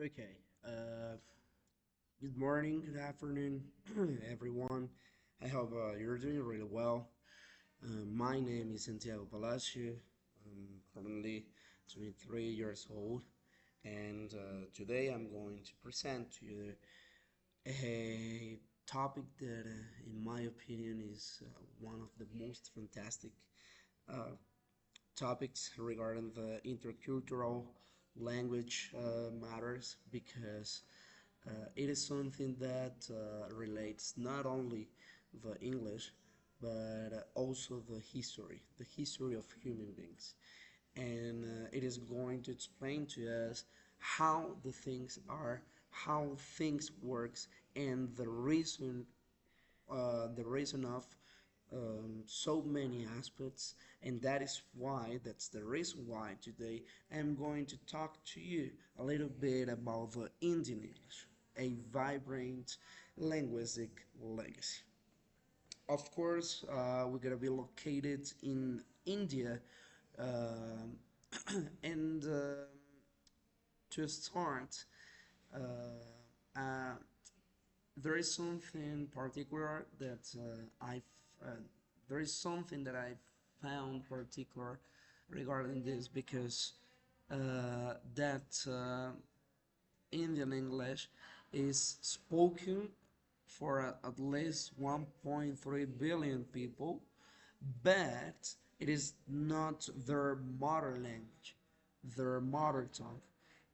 Okay. Good morning, good afternoon, everyone. I hope you're doing really well. My name is Santiago Palacio. I'm currently 23 years old, and today I'm going to present to you a topic that, in my opinion, is one of the most fantastic uh, topics regarding the intercultural language matters because it is something that relates not only the English but also the history of human beings, and it is going to explain to us how the things are, how things works, and the reason of so many aspects, and that's the reason why today I'm going to talk to you a little bit about the Indian English, a vibrant linguistic legacy. Of course, we're gonna be located in India, um, and to start, uh, uh, there is something particular that uh, there is something that I found particular regarding this because that Indian English is spoken for at least 1.3 billion people, but it is not their mother language, their mother tongue.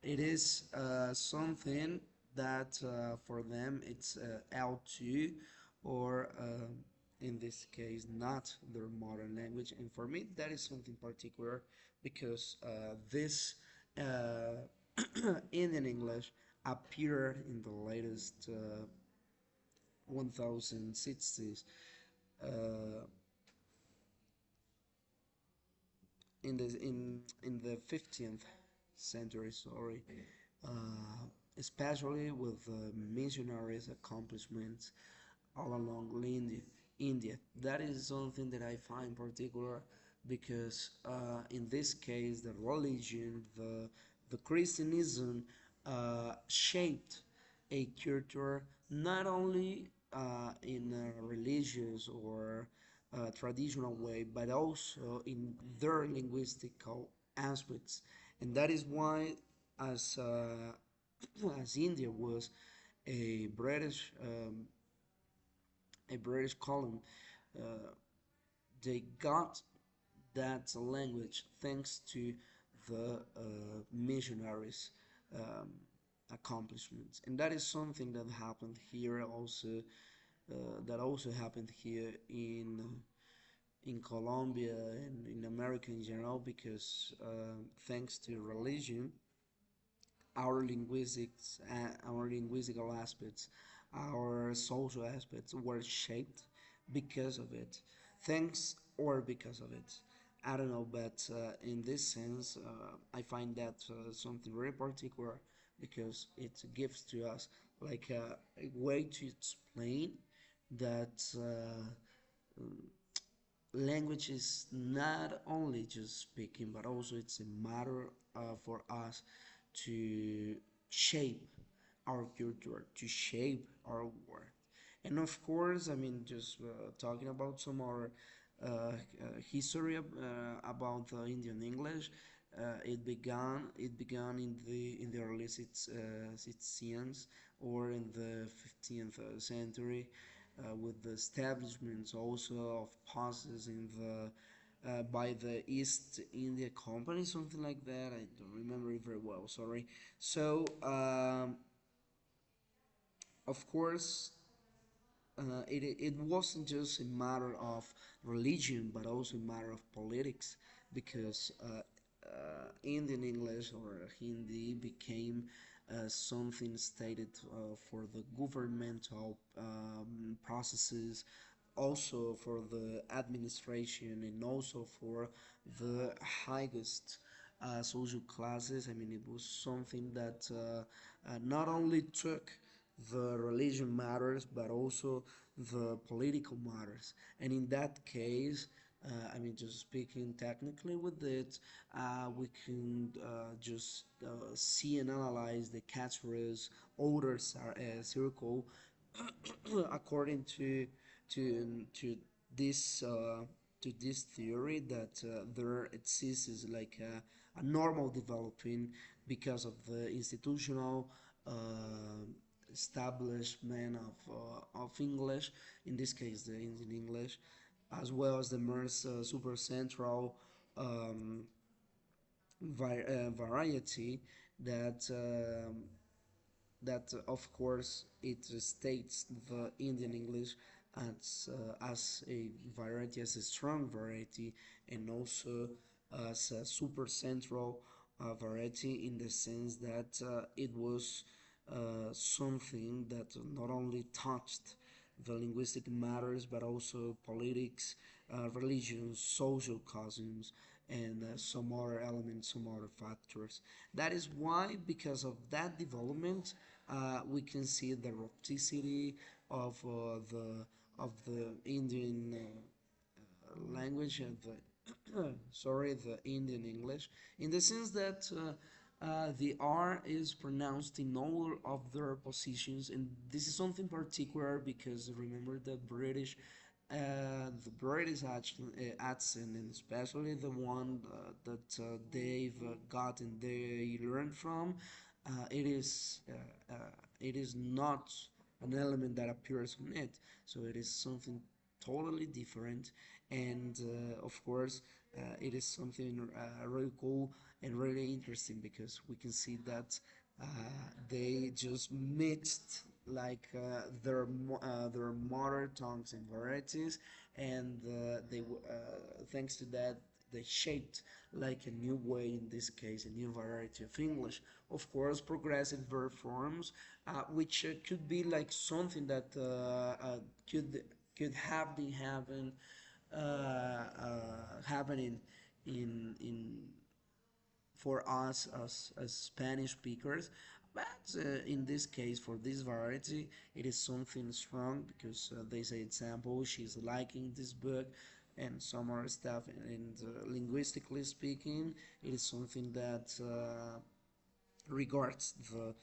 It is something that for them it's L2 or in this case not their modern language, and for me that is something particular because this Indian English appeared in the latest 1060s, uh, in the 15th century, sorry, especially with missionaries' accomplishments all along India. That is something that I find particular because in this case, the religion, the Christianism shaped a culture not only in a religious or traditional way, but also in their linguistical aspects, and that is why, as as India was a British colony, uh, they got that language thanks to the missionaries' um, accomplishments, and that is something that happened here also. That also happened here in Colombia and in America in general because thanks to religion, our linguistical aspects, our social aspects were shaped because of it. Thanks or because of it. I don't know, but in this sense, I find that something very particular because it gives to us like a way to explain that language is not only just speaking, but also it's a matter for us to shape our culture, to shape our world. And of course, I mean, just talking about some more history about the Indian English. It began in the early 16th or in the 15th century with the establishments also of passes in the by the East India Company, something like that. I don't remember it very well. Sorry. So, of course, it wasn't just a matter of religion, but also a matter of politics, because Indian English or Hindi became something stated for the governmental processes, also for the administration, and also for the highest social classes. I mean, it was something that not only took the religion matters, but also the political matters. And in that case, Just speaking technically with it, we can just see and analyze the catchphrase orders are a circle according to this this theory that there exists like a normal developing because of the institutional establishment of English, in this case the Indian English, as well as the more super central um, variety that of course it states the Indian English as a variety, as a strong variety, and also as a super central variety in the sense that it was something that not only touched the linguistic matters but also politics, religion, social customs, and some other elements, some other factors. That is why, because of that development, we can see the rusticity of the Indian language and the sorry, the Indian English, in the sense that the R is pronounced in all of their positions, and this is something particular because remember the British accent, and especially the one that they've got and they learned from, it is not an element that appears on it. So it is something totally different, and of course, it is something really cool and really interesting because we can see that uh, they just mixed like their mother tongues and varieties, and thanks to that they shaped like a new way, in this case a new variety of English. Of course, progressive verb forms, which could be like something that could have been happening in for us as Spanish speakers. But in this case, for this variety, it is something strong because they say example, she's liking this book and some other stuff. And linguistically speaking, it is something that regards uh,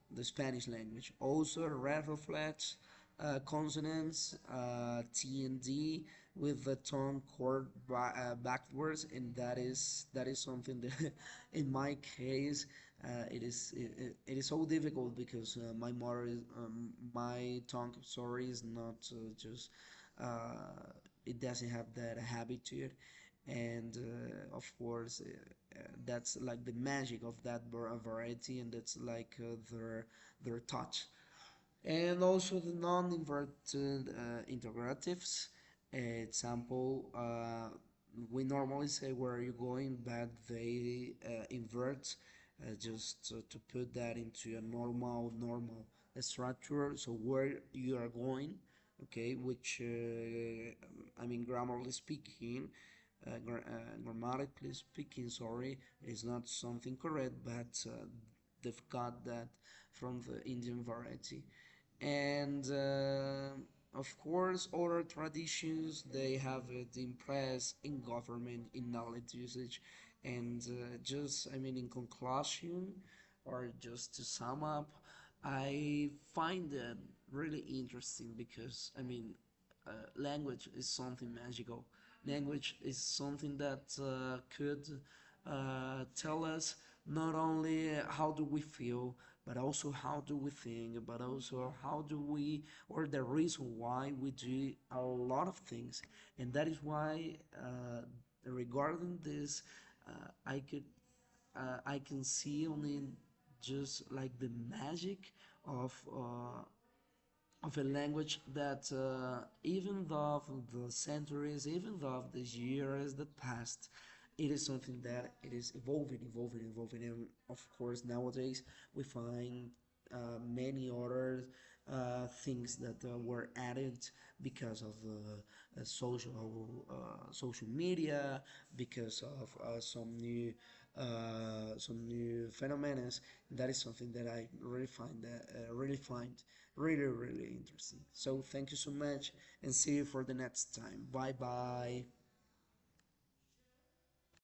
the Spanish language. Also, red reflects consonants T and D with the tone chord backwards, and that is something that, in my case, it is so difficult because my tongue, sorry, is not just it doesn't have that habit to it, and of course that's like the magic of that variety, and that's like their touch. And also the non-inverted integratives. Example, we normally say where are you going, but they invert just to put that into a normal structure. So where you are going, okay, which grammarly speaking, grammatically speaking, sorry, it is not something correct, but they've got that from the Indian variety. And of course, other traditions they have it in press, in government, in knowledge usage, and just in conclusion, or just to sum up, I find that really interesting because language is something magical. Language is something that could tell us not only how do we feel, but also how do we think, but also how do we, or the reason why we do a lot of things. And that is why, regarding this, I can see only just like the magic of a language that even though the centuries, even though the years that passed, it is something that it is evolving, and of course nowadays we find many others things that were added because of social media, because of some new phenomena. That is something that I really find really interesting. So thank you so much, and see you for the next time. Bye bye.